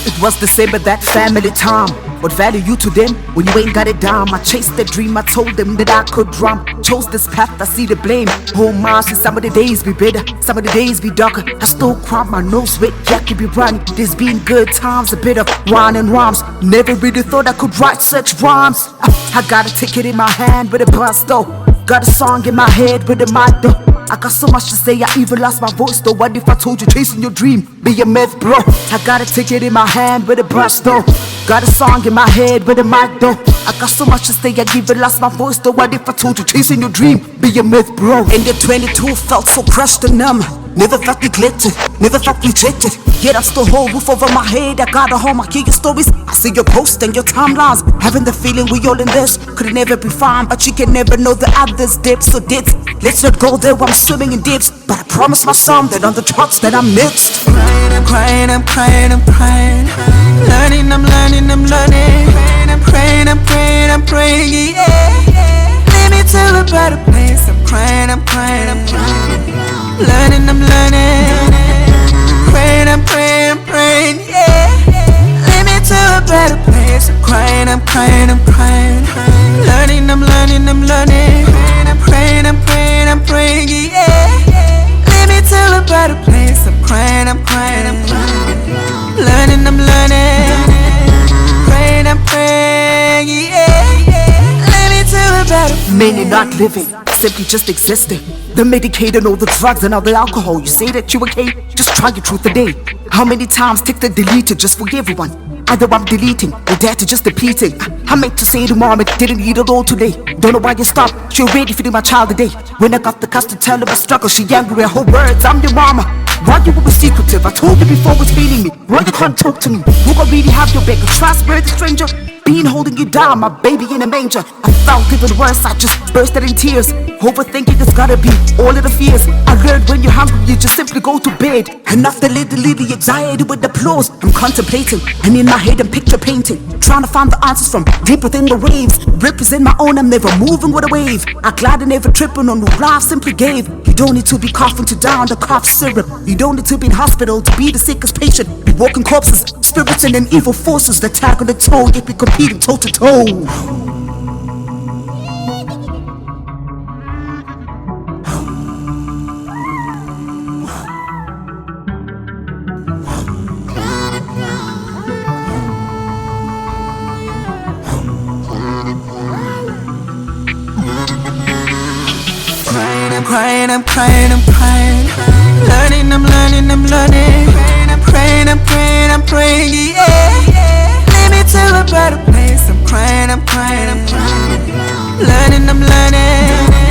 It was the same at that family time. What value you to them when you ain't got it down? I chased the dream, I told them that I could run. Chose this path, I see the blame. Oh my, some of the days be better, some of the days be darker. I still cry my nose red, yeah, could be running. There's been good times, a bit of wine and rhymes. Never really thought I could write such rhymes. I got a ticket in my hand with a bus though. Got a song in my head with a mic though. I got so much to say, I even lost my voice though. What if I told you chasing your dream be a myth, bro? I got a ticket in my hand with a brush though. Got a song in my head with a mic though. I got so much to say, I even lost my voice though. What if I told you chasing your dream be a myth, bro? In the 22 felt so crushed and numb. Never felt neglected, never felt rejected. Yet I still hold roof over my head. I got a home, I hear your stories, I see your posts and your timelines. Having the feeling we all in this could never be fine, but you can never know the others' depths or depths. Let's not go there while I'm swimming in dips, but I promise my son that on the charts that I'm next. I'm crying, I'm crying, I'm crying. Learning, I'm learning, I'm learning. I'm praying, I'm praying, I'm praying, yeah. Lead me to a better place. I'm crying, I'm crying, I'm crying. Learning, I'm learning. Praying, I'm praying, I'm praying, yeah. Lead me to a better place. I'm crying, I'm crying, I'm crying. Learning, I'm learning, I'm learning. I'm praying, I'm praying, I'm praying, yeah. Lead me to a better place. I'm crying, I'm crying, I'm crying. Learning, I'm learning. Praying, I'm praying, yeah. Lead me to a better place. Many not living, simply just existing. The medicated, all the drugs and all the alcohol. You say that you okay? Just try your truth today. How many times take the deleted just for everyone? Either I'm deleting or dare to just depleting. I meant to say to mom, it didn't need it all today. Don't know why you stopped, she already feeding my child today. When I got the cuss to tell her my struggle, she angry at her words, I'm your mama. Why you always secretive? I told you before was feeling me. Why you can't talk to me? Who gon' really have your back? A trustworthy stranger? Been holding you down, my baby in a manger. I felt even worse, I just bursted in tears. Overthinking it's gotta be all of the fears. I learned when you're hungry, you just simply go to bed. And after the anxiety with applause, I'm contemplating, and in my head I'm picture painting. Trying to find the answers from deep within the waves. Represent my own, I'm never moving with a wave. I glide and never tripping on what life simply gave. You don't need to be coughing to down the cough syrup. You don't need to be in hospital to be the sickest patient. Be walking corpses, spirits and evil forces that tag on the toe, yet we competing toe to toe. I'm crying, I'm crying, I'm crying. Learning, I'm learning, I'm learning. I'm praying, I'm praying, I'm praying, yeah. Lead me to a better place. I'm crying, I'm crying, I'm crying. Learning, I'm learning.